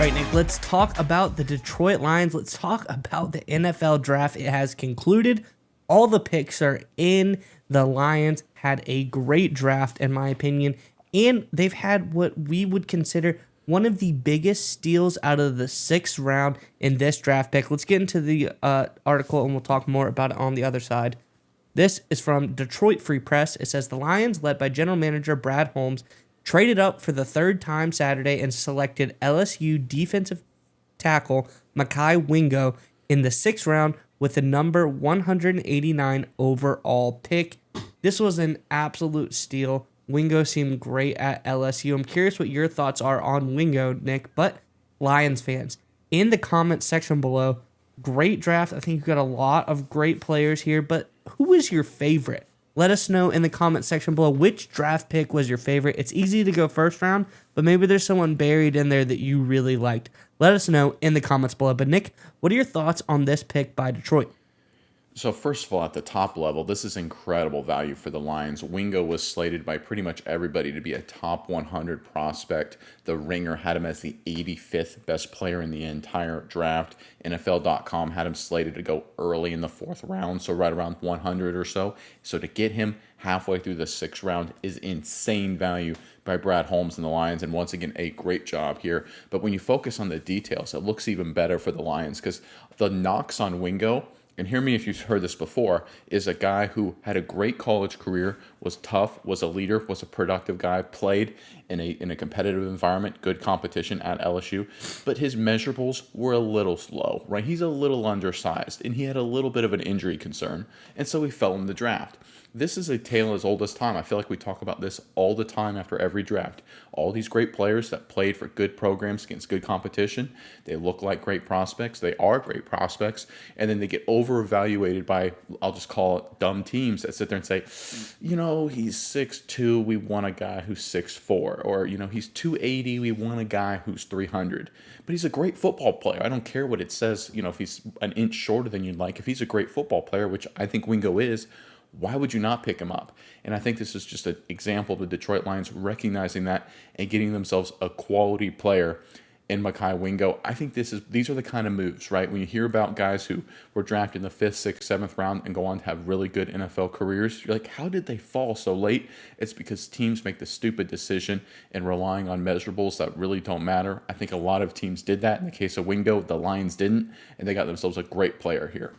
All right, Nick, let's talk about the Detroit Lions. Let's talk about the NFL draft. It has concluded. All the picks are in. The Lions had a great draft, in my opinion, and they've had what we would consider one of the biggest steals out of the sixth round in this draft pick. Let's get into the article, and we'll talk more about it on the other side. This is from Detroit Free Press. It says the Lions, led by general manager Brad Holmes, traded up for the third time Saturday and selected LSU defensive tackle Mekhi Wingo in the sixth round with the number 189 overall pick. This was an absolute steal. Wingo seemed great at LSU. I'm curious what your thoughts are on Wingo, Nick, but Lions fans, in the comments section below, great draft. I think you've got a lot of great players here, but who is your favorite? Let us know in the comment section below which draft pick was your favorite. It's easy to go first round, but maybe there's someone buried in there that you really liked. Let us know in the comments below. But Nick, what are your thoughts on this pick by Detroit? So first of all, at the top level, this is incredible value for the Lions. Wingo was slated by pretty much everybody to be a top 100 prospect. The Ringer had him as the 85th best player in the entire draft. NFL.com had him slated to go early in the fourth round, so right around 100 or so. So to get him halfway through the sixth round is insane value by Brad Holmes and the Lions, and once again, a great job here. But when you focus on the details, it looks even better for the Lions because the knocks on Wingo, and hear me if you've heard this before, is a guy who had a great college career, was tough, was a leader, was a productive guy, played in a competitive environment, good competition at LSU, but his measurables were a little slow, right? He's a little undersized, and he had a little bit of an injury concern, and so he fell in the draft. This is a tale as old as time. I feel like we talk about this all the time after every draft. All these great players that played for good programs against good competition, they look like great prospects. They are great prospects. And then they get over-evaluated by, I'll just call it dumb teams that sit there and say, he's 6'2", we want a guy who's 6'4". Or, he's 280, we want a guy who's 300. But he's a great football player. I don't care what it says, if he's an inch shorter than you'd like. If he's a great football player, which I think Wingo is, why would you not pick him up? And I think this is just an example of the Detroit Lions recognizing that and getting themselves a quality player in Mekhi Wingo. I think these are the kind of moves, right? When you hear about guys who were drafted in the 5th, 6th, 7th round and go on to have really good NFL careers, you're like, how did they fall so late? It's because teams make the stupid decision and relying on measurables that really don't matter. I think a lot of teams did that. In the case of Wingo, the Lions didn't, and they got themselves a great player here.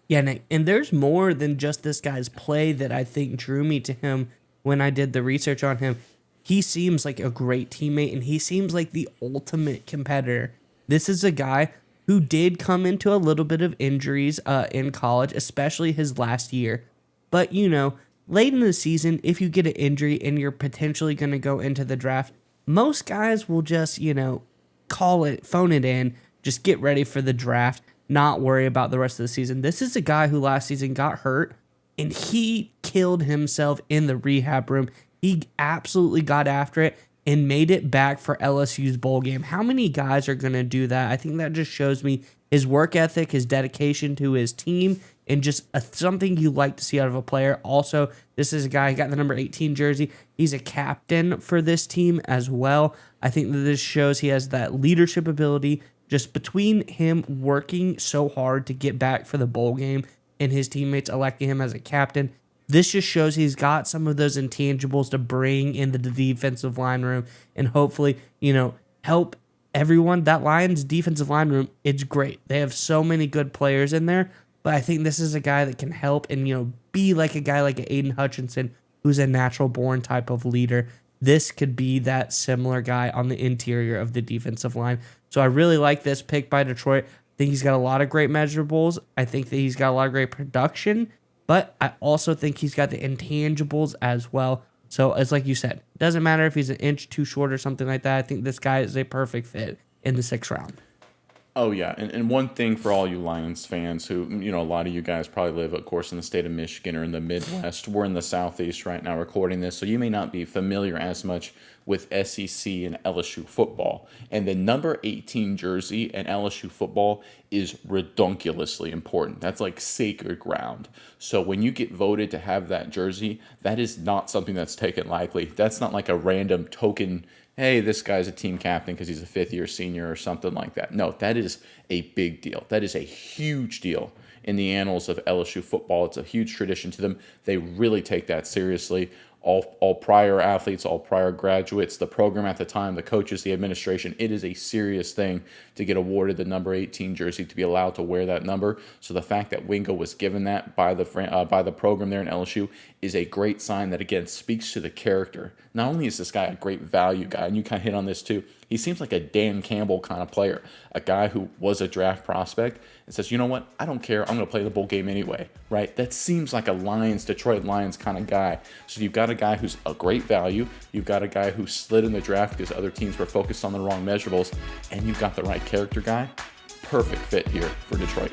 Yeah, Nick, and there's more than just this guy's play that I think drew me to him when I did the research on him. He seems like a great teammate, and he seems like the ultimate competitor. This is a guy who did come into a little bit of injuries in college, especially his last year. But, late in the season, if you get an injury and you're potentially going to go into the draft, most guys will just, phone it in, just get ready for the draft, not worry about the rest of the season. This is a guy who last season got hurt, and he killed himself in the rehab room. He absolutely got after it and made it back for LSU's bowl game. How many guys are going to do that? I think that just shows me his work ethic, his dedication to his team, and just something you like to see out of a player. Also, this is a guy who got the number 18 jersey. He's a captain for this team as well. I think that this shows he has that leadership ability. Just between him working so hard to get back for the bowl game and his teammates electing him as a captain, this just shows he's got some of those intangibles to bring into the defensive line room and hopefully, help everyone. That Lions defensive line room, it's great. They have so many good players in there, but I think this is a guy that can help and, be like a guy like Aiden Hutchinson, who's a natural born type of leader. This could be that similar guy on the interior of the defensive line. So I really like this pick by Detroit. I think he's got a lot of great measurables. I think that he's got a lot of great production, but I also think he's got the intangibles as well. So it's like you said, it doesn't matter if he's an inch too short or something like that. I think this guy is a perfect fit in the sixth round. Oh, yeah. And one thing for all you Lions fans who, a lot of you guys probably live, of course, in the state of Michigan or in the Midwest. We're in the Southeast right now recording this, so you may not be familiar as much with SEC and LSU football. And the number 18 jersey in LSU football is redonkulously important. That's like sacred ground. So when you get voted to have that jersey, that is not something that's taken lightly. That's not like a random token hey, this guy's a team captain because he's a fifth-year senior or something like that. No, that is a big deal. That is a huge deal in the annals of LSU football. It's a huge tradition to them. They really take that seriously. All prior athletes, all prior graduates, the program at the time, the coaches, the administration, it is a serious thing to get awarded the number 18 jersey, to be allowed to wear that number. So the fact that Wingo was given that by the program there in LSU is a great sign that, again, speaks to the character. Not only is this guy a great value guy, and you kind of hit on this too, he seems like a Dan Campbell kind of player, a guy who was a draft prospect and says, you know what, I don't care, I'm going to play the bowl game anyway, right? That seems like a Detroit Lions kind of guy. So you've got a guy who's a great value, you've got a guy who slid in the draft because other teams were focused on the wrong measurables, and you've got the right character guy. Perfect fit here for Detroit.